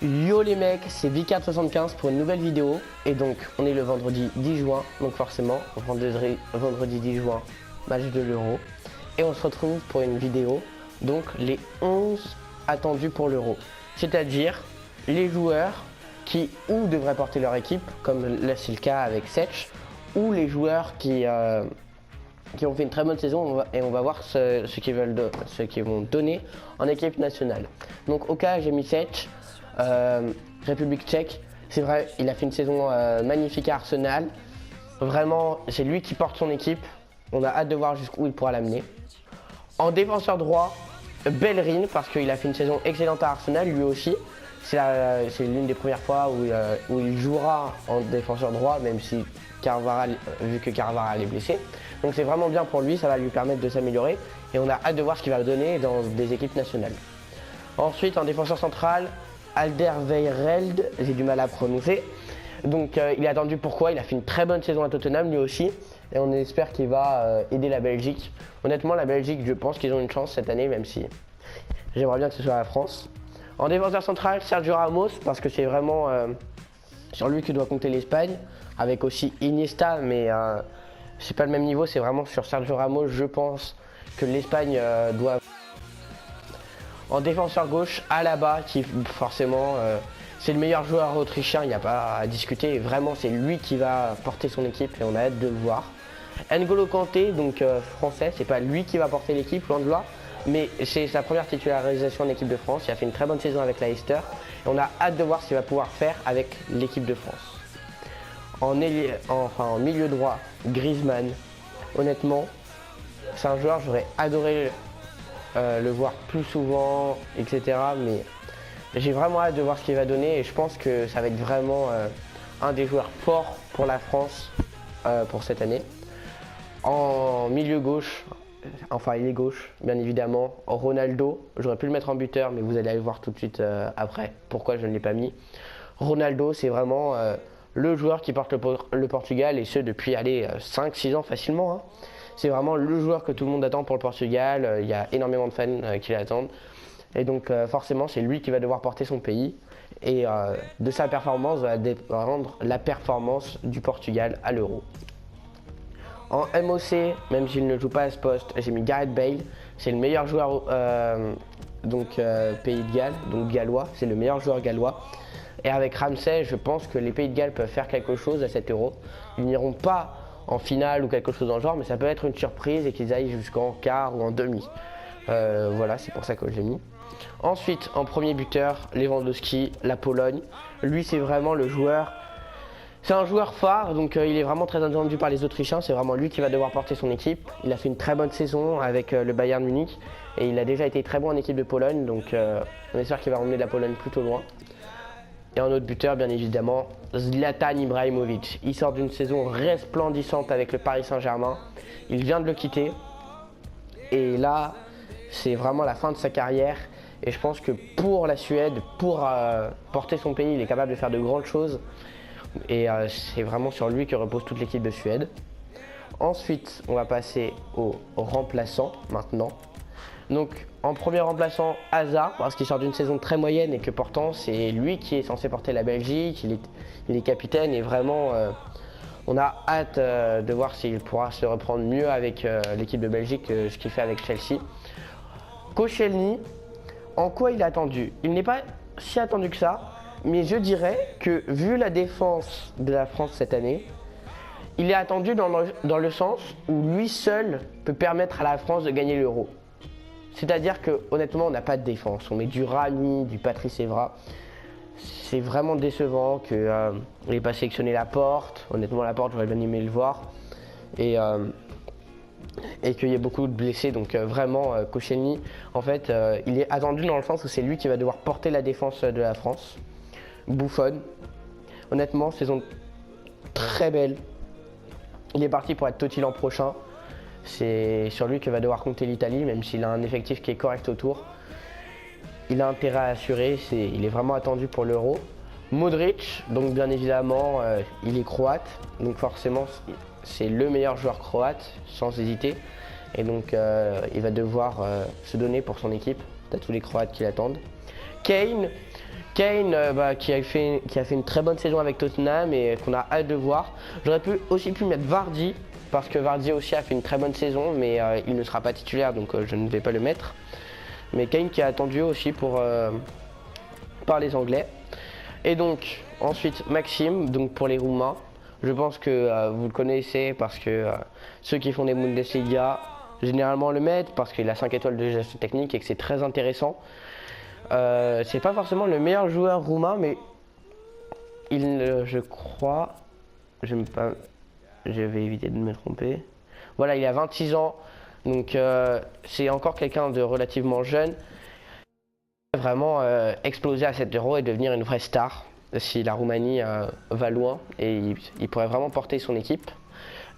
Yo les mecs, c'est Vicard75 pour une nouvelle vidéo. Et donc on est le vendredi 10 juin, donc forcément vendredi 10 juin, match de l'Euro. Et on se retrouve pour une vidéo, donc les 11 attendus pour l'Euro. C'est-à-dire les joueurs qui ou devraient porter leur équipe, comme là c'est le cas avec Setch, ou les joueurs qui ont fait une très bonne saison, et on va voir ce qu'ils vont donner en équipe nationale. Donc au cas j'ai mis Setch, République tchèque, c'est vrai, il a fait une saison magnifique à Arsenal. Vraiment, c'est lui qui porte son équipe. On a hâte de voir jusqu'où il pourra l'amener. En défenseur droit, Bellerin, parce qu'il a fait une saison excellente à Arsenal, lui aussi. C'est l'une des premières fois où il jouera en défenseur droit, même si vu que Carvajal est blessé. Donc c'est vraiment bien pour lui, ça va lui permettre de s'améliorer. Et on a hâte de voir ce qu'il va donner dans des équipes nationales. Ensuite, en défenseur central, Alderweireld, j'ai du mal à prononcer. Donc il est attendu pourquoi, il a fait une très bonne saison à Tottenham lui aussi. Et on espère qu'il va aider la Belgique. Honnêtement, la Belgique, je pense qu'ils ont une chance cette année, même si j'aimerais bien que ce soit la France. En défenseur central, Sergio Ramos, parce que c'est vraiment sur lui que doit compter l'Espagne. Avec aussi Iniesta, mais c'est pas le même niveau, c'est vraiment sur Sergio Ramos, je pense, que l'Espagne doit. En défenseur gauche, Alaba, qui forcément c'est le meilleur joueur autrichien, il n'y a pas à discuter. Et vraiment, c'est lui qui va porter son équipe et on a hâte de le voir. N'Golo Kanté, donc français, c'est pas lui qui va porter l'équipe, loin de là. Mais c'est sa première titularisation en équipe de France. Il a fait une très bonne saison avec la Leicester. Et on a hâte de voir ce qu'il va pouvoir faire avec l'équipe de France. En milieu droit, Griezmann. Honnêtement, c'est un joueur, j'aurais adoré le voir plus souvent, etc. Mais j'ai vraiment hâte de voir ce qu'il va donner et je pense que ça va être vraiment un des joueurs forts pour la France pour cette année. En milieu gauche, enfin il est gauche bien évidemment, Ronaldo. J'aurais pu le mettre en buteur mais vous allez aller voir tout de suite après pourquoi je ne l'ai pas mis. Ronaldo, c'est vraiment le joueur qui porte le Portugal et ce depuis 5-6 ans facilement. Hein. C'est vraiment le joueur que tout le monde attend pour le Portugal. Il y a énormément de fans qui l'attendent. Et donc forcément, c'est lui qui va devoir porter son pays. Et de sa performance va dépendre la performance du Portugal à l'Euro. En MOC, même s'il ne joue pas à ce poste, j'ai mis Gareth Bale. C'est le meilleur joueur Pays de Galles, donc gallois. C'est le meilleur joueur gallois. Et avec Ramsey, je pense que les Pays de Galles peuvent faire quelque chose à cet Euro. Ils n'iront pas en finale ou quelque chose dans le genre, mais ça peut être une surprise et qu'ils aillent jusqu'en quart ou en demi. Voilà, c'est pour ça que je l'ai mis. Ensuite, en premier buteur, Lewandowski, la Pologne. Lui, c'est vraiment le joueur. C'est un joueur phare, donc il est vraiment très attendu par les Autrichiens. C'est vraiment lui qui va devoir porter son équipe. Il a fait une très bonne saison avec le Bayern Munich et il a déjà été très bon en équipe de Pologne, donc on espère qu'il va emmener la Pologne plutôt loin. Et en autre buteur, bien évidemment, Zlatan Ibrahimovic. Il sort d'une saison resplendissante avec le Paris Saint-Germain. Il vient de le quitter. Et là, c'est vraiment la fin de sa carrière. Et je pense que pour la Suède, pour porter son pays, il est capable de faire de grandes choses. Et c'est vraiment sur lui que repose toute l'équipe de Suède. Ensuite, on va passer aux remplaçants maintenant. Donc en premier remplaçant, Hazard, parce qu'il sort d'une saison très moyenne et que pourtant c'est lui qui est censé porter la Belgique, il est capitaine et vraiment on a hâte de voir s'il pourra se reprendre mieux avec l'équipe de Belgique que ce qu'il fait avec Chelsea. Koscielny, en quoi il est attendu? Il n'est pas si attendu que ça, mais je dirais que vu la défense de la France cette année, il est attendu dans le sens où lui seul peut permettre à la France de gagner l'Euro. C'est-à-dire que honnêtement on n'a pas de défense, on met du Rami, du Patrice Evra. C'est vraiment décevant qu'il n'ait pas sélectionné Laporte. Honnêtement Laporte, j'aurais bien aimé le voir. Et qu'il y ait beaucoup de blessés, donc vraiment Koscielny, en fait il est attendu dans le sens où c'est lui qui va devoir porter la défense de la France. Buffon, honnêtement saison très belle. Il est parti pour être Totti l'an prochain. C'est sur lui que va devoir compter l'Italie, même s'il a un effectif qui est correct autour. Il a intérêt à assurer, il est vraiment attendu pour l'Euro. Modric, donc bien évidemment, il est croate, donc forcément c'est le meilleur joueur croate, sans hésiter. Et donc il va devoir se donner pour son équipe. T'as tous les Croates qui l'attendent. Kane, Kane qui a fait une très bonne saison avec Tottenham et qu'on a hâte de voir. J'aurais aussi pu mettre Vardy, parce que Vardy aussi a fait une très bonne saison, mais il ne sera pas titulaire, donc je ne vais pas le mettre. Mais Kane qui est attendu aussi par les Anglais. Et donc ensuite Maxime, donc pour les Roumains. Je pense que vous le connaissez parce que ceux qui font des Bundesliga généralement le mettent parce qu'il a 5 étoiles de gestion technique et que c'est très intéressant. C'est pas forcément le meilleur joueur roumain, mais je crois, je vais éviter de me tromper. Voilà, il a 26 ans, donc c'est encore quelqu'un de relativement jeune. Il va vraiment exploser à 7 euros et devenir une vraie star si la Roumanie va loin, et il pourrait vraiment porter son équipe.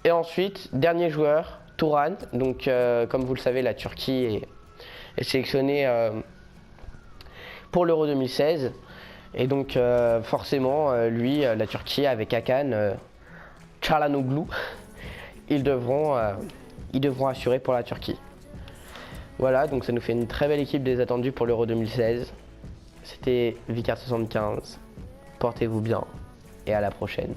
Et ensuite, dernier joueur, Turan. Donc comme vous le savez, la Turquie est sélectionnée pour l'Euro 2016. Et donc forcément, lui, la Turquie avec Hakan, Çalhanoğlu, ils devront assurer pour la Turquie. Voilà, donc ça nous fait une très belle équipe des attendus pour l'Euro 2016. C'était Vicard75. Portez-vous bien et à la prochaine.